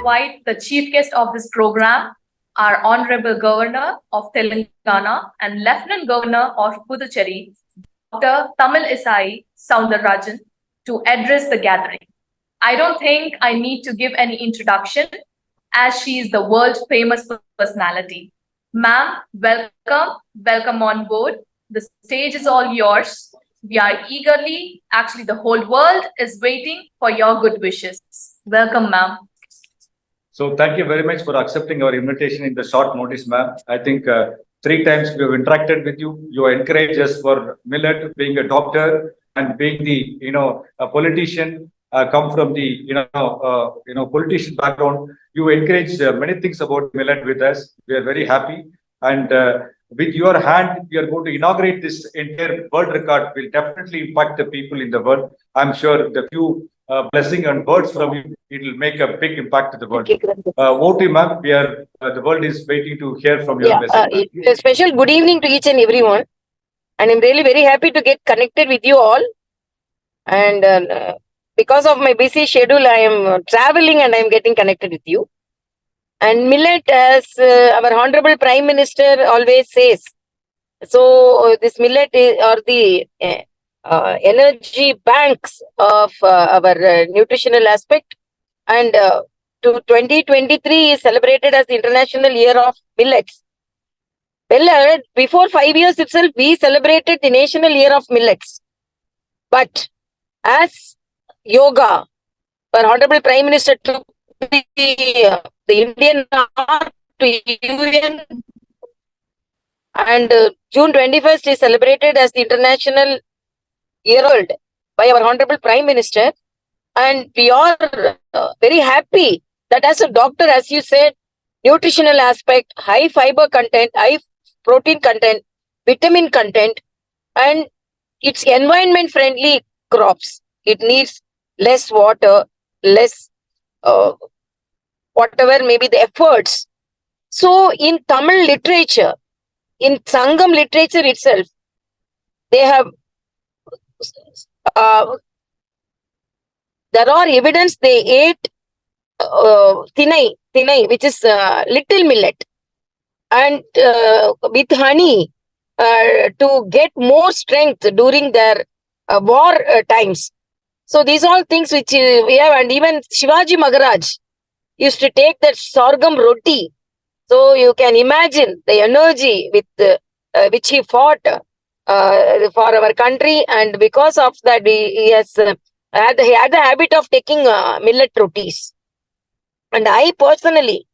invite the chief guest of this program, our Honorable Governor of Telangana and Lieutenant Governor of Puducherry, Dr. Tamil Isai Soundararajan, to address the gathering. I don't think I need to give any introduction as she is the world famous personality. Ma'am, welcome on board. The stage is all yours. We are eagerly, actually the whole world is waiting for your good wishes. Welcome, ma'am. So thank you very much for accepting our invitation in the short notice, ma'am. I think 3 times we have interacted with you. You encourage us for millet, being a doctor and being the, a politician, come from the, politician background. You encourage many things about millet with us. We are very happy. And with your hand, we are going to inaugurate this entire world record. Will definitely impact the people in the world. I'm sure the few blessing and words from you, it will make a big impact to the world. Over ma'am. We are the world is waiting to hear from your message. A special good evening to each and everyone, and I'm really very happy to get connected with you all. And because of my busy schedule, I am traveling and I am getting connected with you. And millet, as our Honorable Prime Minister always says, so this millet are the energy banks of our nutritional aspect, and to 2023 is celebrated as the International Year of Millets. Well, before 5 years itself, we celebrated the National Year of Millets. But as yoga, our Honorable Prime Minister took the Indian art to UN, and June 21st is celebrated as the International Year Old by our Honorable Prime Minister. And we are very happy that as a doctor, as you said, nutritional aspect, high fiber content, high protein content, vitamin content, and it's environment friendly crops. It needs less water, less whatever may be the efforts. So in Tamil literature, in Sangam literature itself, they have there are evidence they ate thinai, which is little millet, and with honey to get more strength during their war times. So these all things which we have, and even Shivaji Maharaj used to take that sorghum roti. So you can imagine the energy with which he fought for our country, and because of that, he had the habit of taking millet rotis. And I personally,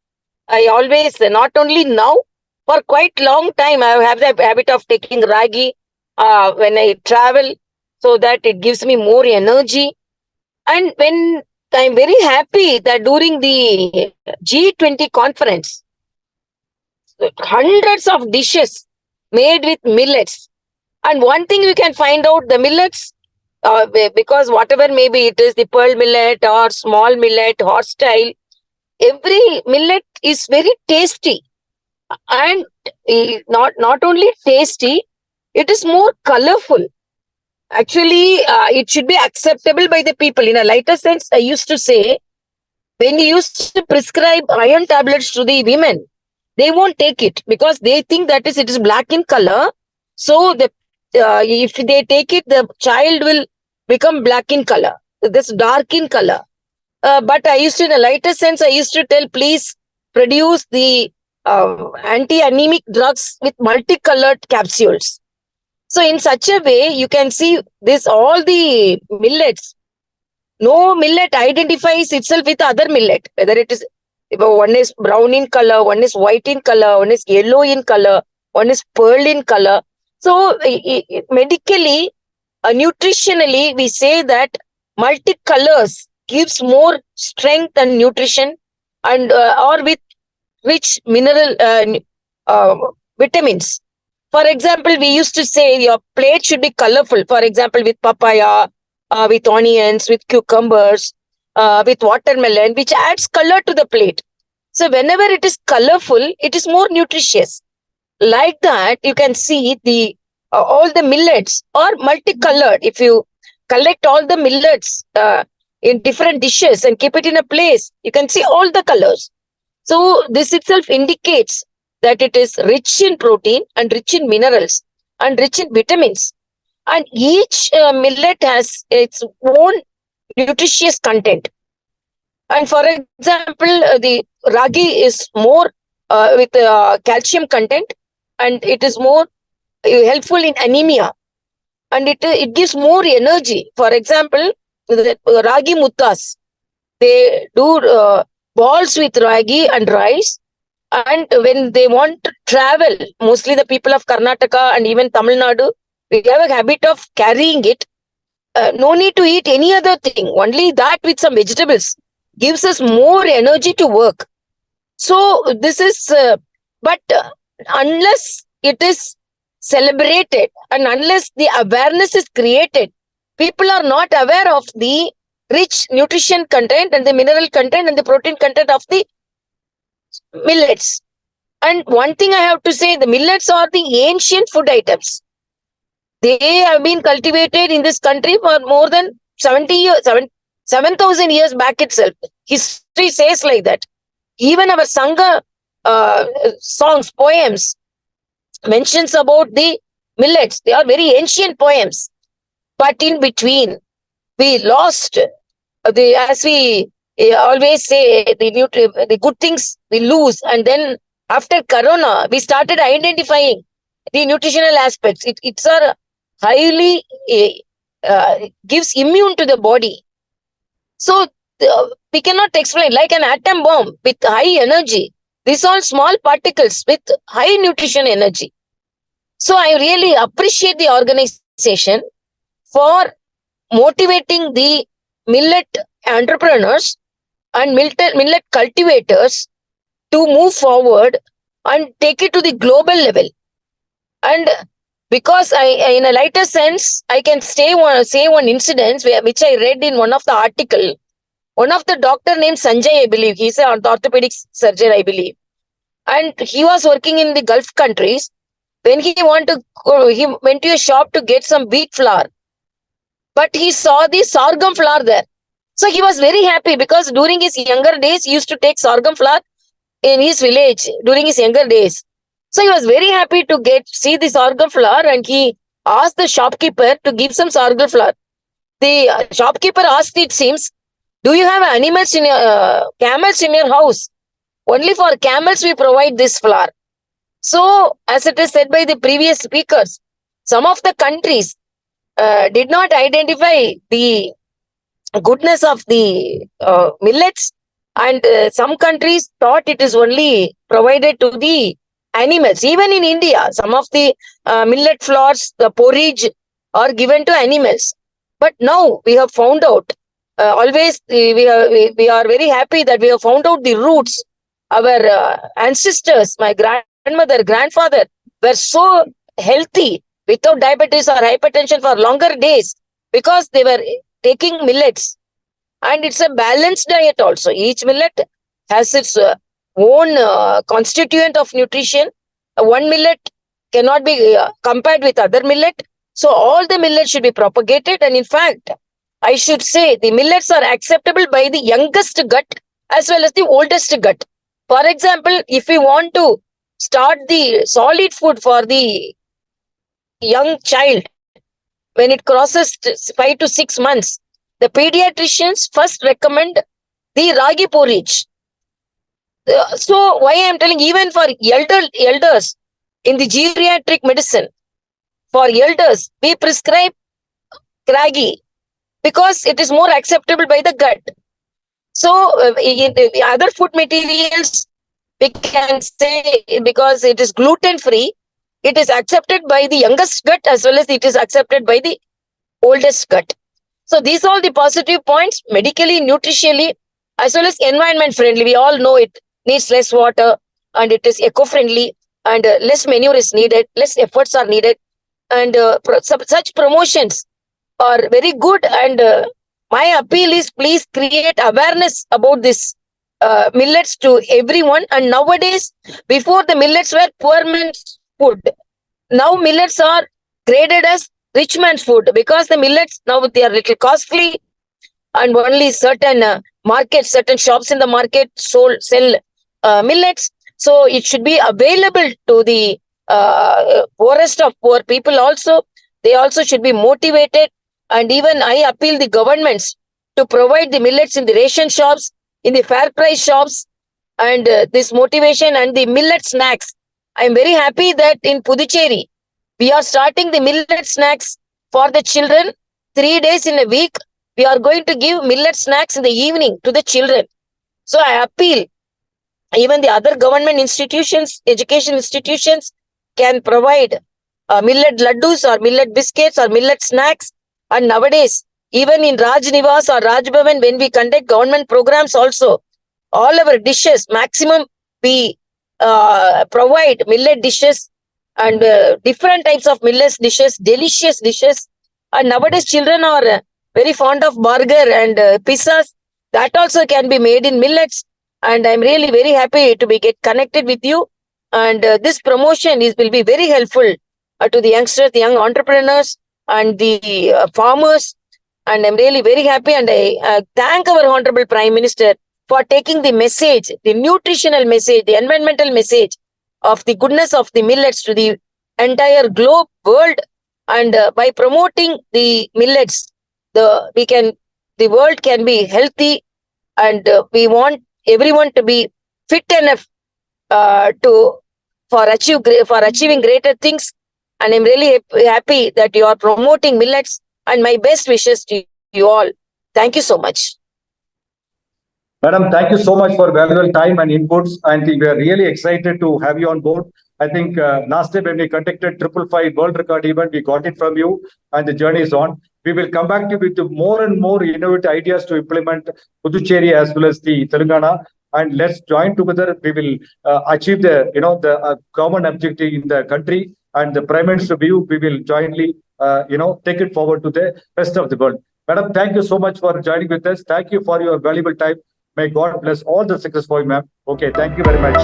I always, not only now, for quite long time, I have the habit of taking ragi when I travel, so that it gives me more energy. And when I'm very happy that during the G20 conference, hundreds of dishes made with millets. And one thing we can find out, the millets, because whatever maybe it is, the pearl millet or small millet, horse style, every millet is very tasty. And not only tasty, it is more colorful. Actually, it should be acceptable by the people. In a lighter sense, I used to say, when you used to prescribe iron tablets to the women, they won't take it because they think that it is black in color. So if they take it, the child will become black in color, this dark in color. But I used to, in a lighter sense, I used to tell, please produce the anti-anemic drugs with multicolored capsules. So in such a way, you can see this, all the millets. No millet identifies itself with other millet, whether it is, one is brown in color, one is white in color, one is yellow in color, one is pearl in color. So medically, nutritionally, we say that multicolors gives more strength and nutrition, and or with rich mineral vitamins. For example, we used to say your plate should be colorful. For example, with papaya, with onions, with cucumbers, with watermelon, which adds color to the plate. So whenever it is colorful, it is more nutritious. Like that, you can see the all the millets are multicolored. If you collect all the millets in different dishes and keep it in a place, you can see all the colors. So this itself indicates that it is rich in protein and rich in minerals and rich in vitamins. And each millet has its own nutritious content. And for example, the ragi is more with calcium content, and it is more helpful in anemia, and it gives more energy. For example, the ragi muttas, they do balls with ragi and rice, and when they want to travel, mostly the people of Karnataka and even Tamil Nadu, we have a habit of carrying it. No need to eat any other thing, only that with some vegetables gives us more energy to work. So this is, but unless it is celebrated and unless the awareness is created, people are not aware of the rich nutrition content and the mineral content and the protein content of the millets. And one thing I have to say, the millets are the ancient food items. They have been cultivated in this country for more than 70 years, 7,000 years back itself. History says like that. Even our Sangha songs, poems, mentions about the millets. They are very ancient poems. But in between, we lost as we always say, the good things we lose. And then after Corona, we started identifying the nutritional aspects. It's a highly gives immune to the body. So we cannot explain, like an atom bomb with high energy. These are small particles with high nutrition energy. So I really appreciate the organization for motivating the millet entrepreneurs and millet cultivators to move forward and take it to the global level. And because I in a lighter sense, I can say one incident which I read in one of the article. One of the doctor named Sanjay, I believe, he's an orthopedic surgeon, I believe, and he was working in the Gulf countries. When he went to a shop to get some wheat flour, but he saw the sorghum flour there. So he was very happy because during his younger days, he used to take sorghum flour in his village during his younger days. So he was very happy to see the sorghum flour, and he asked the shopkeeper to give some sorghum flour. The shopkeeper asked, it seems, do you have animals in your camels in your house? Only for camels we provide this flour. So, as it is said by the previous speakers, some of the countries did not identify the goodness of the millets, and some countries thought it is only provided to the animals. Even in India, some of the millet flours, the porridge, are given to animals. But now we have found out, we are very happy that we have found out the roots. Our ancestors, my grandmother, grandfather, were so healthy without diabetes or hypertension for longer days because they were taking millets. And it's a balanced diet also. Each millet has its own constituent of nutrition. One millet cannot be compared with other millet. So all the millets should be propagated. And in fact, I should say the millets are acceptable by the youngest gut as well as the oldest gut. For example, if we want to start the solid food for the young child, when it crosses 5 to 6 months, the pediatricians first recommend the ragi porridge. So why I am telling, even for elders in the geriatric medicine, for elders, we prescribe ragi because it is more acceptable by the gut. So in the other food materials, we can say because it is gluten free, it is accepted by the youngest gut as well as it is accepted by the oldest gut. So these are the positive points, medically, nutritionally, as well as environment friendly. We all know it needs less water and it is eco-friendly, and less manure is needed, less efforts are needed, and such promotions are very good. And my appeal is, please create awareness about this millets to everyone. And nowadays, before the millets were poor man's food, now millets are graded as rich man's food because the millets now they are little costly, and only certain markets, certain shops in the market sell millets. So it should be available to the poorest of poor people also. They also should be motivated. And even I appeal the governments to provide the millets in the ration shops, in the fair price shops, and this motivation and the millet snacks. I am very happy that in Puducherry, we are starting the millet snacks for the children 3 days in a week. We are going to give millet snacks in the evening to the children. So I appeal, even the other government institutions, education institutions can provide millet laddus or millet biscuits or millet snacks. And nowadays, even in Raj Nivas or Raj Bhavan, when we conduct government programs also, all our dishes, maximum we provide millet dishes and different types of millet dishes, delicious dishes. And nowadays, children are very fond of burger and pizzas. That also can be made in millets. And I'm really very happy to be get connected with you. And this promotion will be very helpful to the youngsters, the young entrepreneurs, and the farmers. And I'm really very happy. And I thank our Honorable Prime Minister for taking the message, the nutritional message, the environmental message of the goodness of the millets to the entire globe, world. And by promoting the millets, the world can be healthy, and we want everyone to be fit enough for achieving greater things. And I'm really happy that you are promoting millets, and my best wishes to you all. Thank you so much. Madam, thank you so much for valuable time and inputs. I think we are really excited to have you on board. I think last time when we conducted 555 world record event, we got it from you, and the journey is on. We will come back to you with more and more innovative ideas to implement Puducherry as well as the Telangana. And let's join together. We will achieve the common objective in the country, and the Prime Minister's view. We will jointly take it forward to the rest of the world. Madam, thank you so much for joining with us. Thank you for your valuable time. May God bless all the success for you, ma'am. Okay, thank you very much.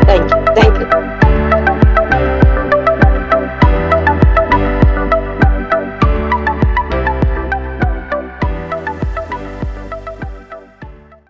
Thank you.